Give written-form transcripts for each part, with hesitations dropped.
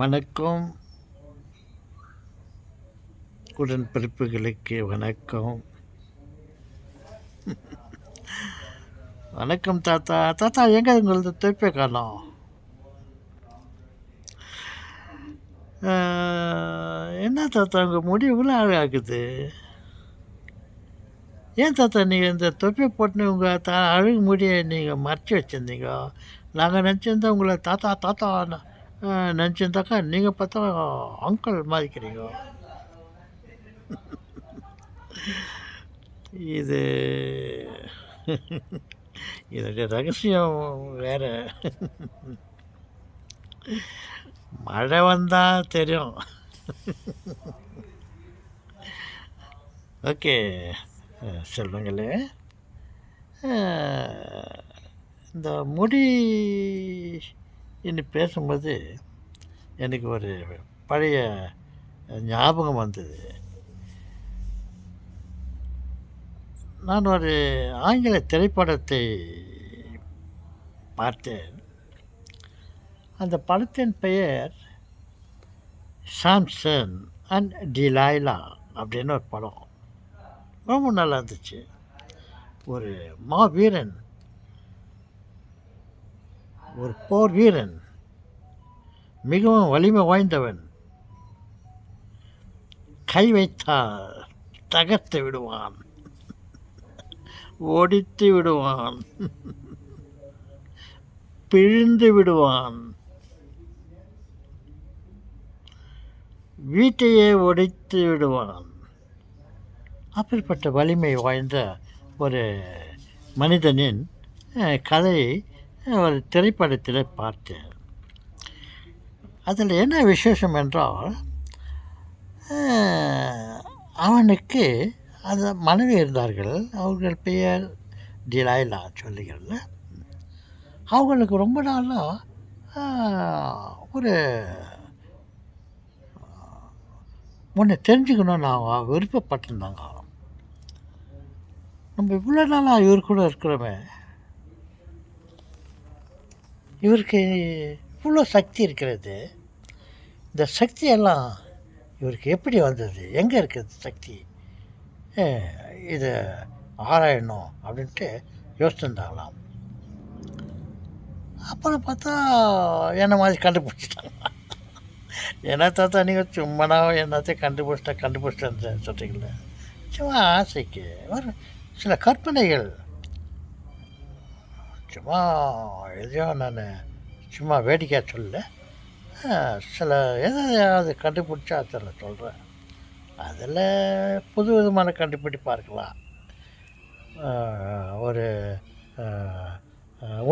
வணக்கம். உடன்பிறப்புகளுக்கு வணக்கம். வணக்கம் தாத்தா. தாத்தா எங்கே உங்களது தொப்பை காணோம்? என்ன தாத்தா உங்கள் முடி இவ்வளோ அழகாகுது? ஏன் தாத்தா நீங்கள் இந்த தொப்பி போட்டுன்னு உங்கள் அழகு முடியை நீங்கள் மறைச்சி வச்சுருந்தீங்க? நாங்கள் நினச்சிருந்தா உங்களை தாத்தா தாத்தா நினச்சிருந்தாக்கா நீங்கள் பார்த்தா அங்கிள் மாதிரிக்கிறீங்க. இது இதோடைய ரகசியம் வேறு. மழை வந்தால் தெரியும். ஓகே செல்வங்களே, இந்த முடி இன்னும் பேசும்போது எனக்கு ஒரு பழைய ஞாபகம் வந்தது. நான் ஒரு ஆங்கில திரைப்படத்தை பார்த்தேன். அந்த படத்தின் பெயர் சாம்சன் அண்ட் டிலைலா அப்படின்னு ஒரு படம். ரொம்ப நல்லா இருந்துச்சு. ஒரு மாவீரன், ஒரு போர் வீரன், மிகவும் வலிமை வாய்ந்தவன், கை வைத்தால் தகர்த்து விடுவான், ஒடித்து விடுவான், பிழிந்து விடுவான், வீட்டையே ஒடித்து விடுவான். அப்படிப்பட்ட வலிமை வாய்ந்த ஒரு மனிதனின் கதையை ஒரு திரைப்படத்தில் பார்த்தேன். அதில் என்ன விசேஷம் என்றால், அவனுக்கு அந்த மனைவி இருந்தார்கள். அவர்கள் பெயர் டிலைலா சொல்லுகிறல. அவங்களுக்கு ரொம்ப நாளாக ஒரு ஒன்று தெரிஞ்சுக்கணும்னு அவங்க விருப்பப்பட்டிருந்தாங்க. நம்ம இவ்வளோ நாளாக இவர் கூட இருக்கிறோமே, இவருக்கு இவ்வளோ சக்தி இருக்கிறது, இந்த சக்தியெல்லாம் இவருக்கு எப்படி வந்தது, எங்கே இருக்குது சக்தி, இதை ஆராயணும் அப்படின்ட்டு யோசிச்சுருந்தாங்களாம். அப்புறம் பார்த்தா என்ன மாதிரி கண்டுபிடிச்சிட்டாங்க. என்ன தாத்தா நீங்கள் சும்மானா என்னத்தையும் கண்டுபிடிச்சிட்டேன்னு சொல்கிறீங்களே. சும்மா ஆசைக்கு ஒரு சில கற்பனைகள், சும்மா எதையோ நான் சும்மா வேடிக்கையாக சொல்ல, சில எதையாவது கண்டுபிடிச்சா அதில் சொல்கிறேன். அதில் புது விதமான கண்டுபிடிப்பாக இருக்கலாம், ஒரு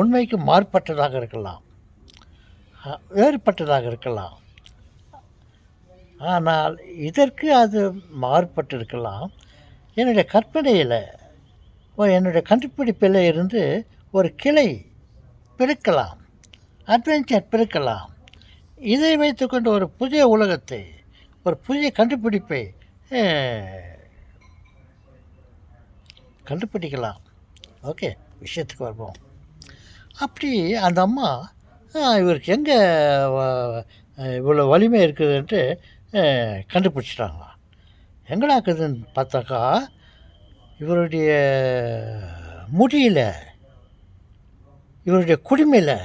உண்மைக்கு மாறுபட்டதாக இருக்கலாம், வேறுபட்டதாக இருக்கலாம். ஆனால் இதற்கு அது மாறுபட்டு இருக்கலாம். என்னுடைய கற்பனையில், என்னுடைய கண்டுபிடிப்பில் இருந்து ஒரு கிளை பிறக்கலாம், அட்வென்ச்சர் பிறக்கலாம். இதை வைத்துக்கொண்டு ஒரு புதிய உலகத்தை, ஒரு புதிய கண்டுபிடிப்பை கண்டுபிடிக்கலாம். ஓகே, விஷயத்துக்கு வருவோம். அப்படி அந்த அம்மா இவருக்கு எங்கே இவ்வளோ வலிமை இருக்குதுன்ட்டு கண்டுபிடிச்சிட்டாங்க. எங்கடாக்குதுன்னு பார்த்தாக்கா இவருடைய முடியில், இவருடைய குடிமையில்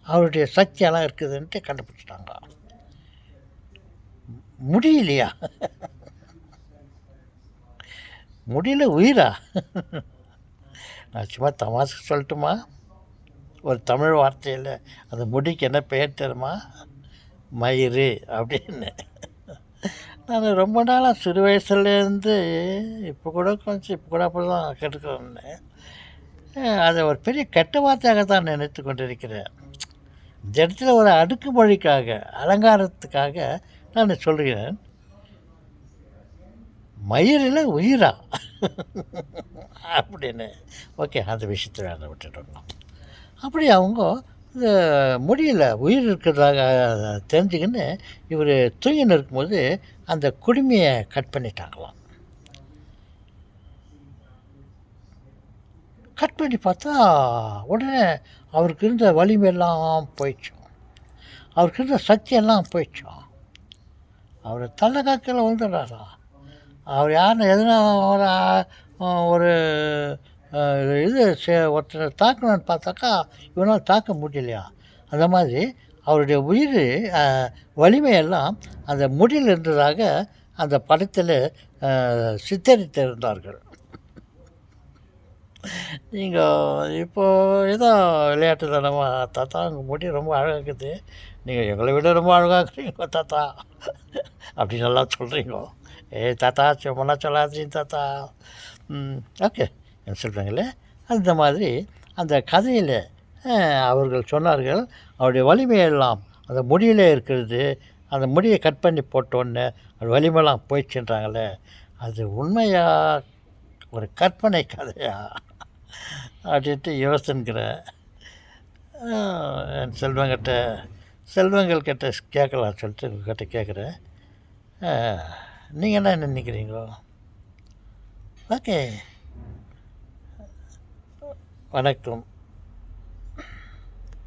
அவருடைய சக்தியெல்லாம் இருக்குதுன்ட்டு கண்டுபிடிச்சிட்டாங்க. முடியலையா? முடியல உயிரா? நான் சும்மா தமாசுக்கு சொல்லட்டுமா, ஒரு தமிழ் வார்த்தையில் அந்த முடிக்கு என்ன பெயர் தெரியுமா? மயிறு அப்படின்னு. நான் ரொம்ப நாளாக சிறு வயசுலேருந்து இப்போ கூட அப்படி தான் கேட்டுக்கிறேன்னு, அதை ஒரு பெரிய கெட்ட வார்த்தையாக தான் நினைத்து கொண்டிருக்கிறேன். இந்த இடத்துல ஒரு அடுக்குமொழிக்காக, அலங்காரத்துக்காக நான் சொல்கிறேன். மயிரில் உயிரா அப்படின்னு. ஓகே, அந்த விஷயத்தை வேலை விட்டுட்டோம். அப்படி அவங்க இந்த முடியல உயிர் இருக்கிறதாக தெரிஞ்சுக்கின்னு இவர் தூங்கின்னு இருக்கும்போது அந்த குடுமையை கட் பண்ணிட்டாங்களாம். கட் பண்ணி பார்த்தா உடனே அவருக்கு இருந்த வலிமையெல்லாம் போயிடுச்சு. அவருக்கு இருந்த சக்தியெல்லாம் போயிடுச்சாம். அவர் தள்ள காக்கையில் விழுந்துடுறாராம். அவர் யாருன்னு எதுனா ஒரு ஒரு இது ஒருத்தரை தாக்கணும்னு பார்த்தாக்கா இவனால் தாக்க முடியலையா. அந்த மாதிரி அவருடைய உயிர் வலிமையெல்லாம் அந்த முடியில் இருந்ததாக அந்த படத்தில் சித்தரித்திருந்தார்கள். நீங்கள் இப்போது ஏதோ விளையாட்டு தானமா தாத்தா உங்கள் முடி ரொம்ப அழகாக இருக்குது, நீங்கள் எங்களை விட ரொம்ப அழகாக இருக்கிறீங்க தாத்தா அப்படின்னு எல்லாம் சொல்கிறீங்க. தாத்தா சும்மா சொல்லாதீங்க தாத்தா. ஓகே சொல்கிறாங்களே அந்த மாதிரி அந்த கதையில் அவர்கள் சொன்னார்கள் அவருடைய வலிமையெல்லாம் அந்த முடியிலே இருக்கிறது. அந்த முடியை கட் பண்ணி போட்டோன்னே அது வலிமையெல்லாம் போயிடுச்சுன்றாங்களே, அது உண்மையா ஒரு கற்பனை கதையா அப்படின்ட்டு யோசனைக்கிறேன். என் செல்வங்கள் கிட்ட கேட்கலாம் சொல்லிட்டு உங்கள்கிட்ட கேட்குறேன். நீங்கள் என்ன நினைக்கிறீங்க? ஓகே, வணக்கம்.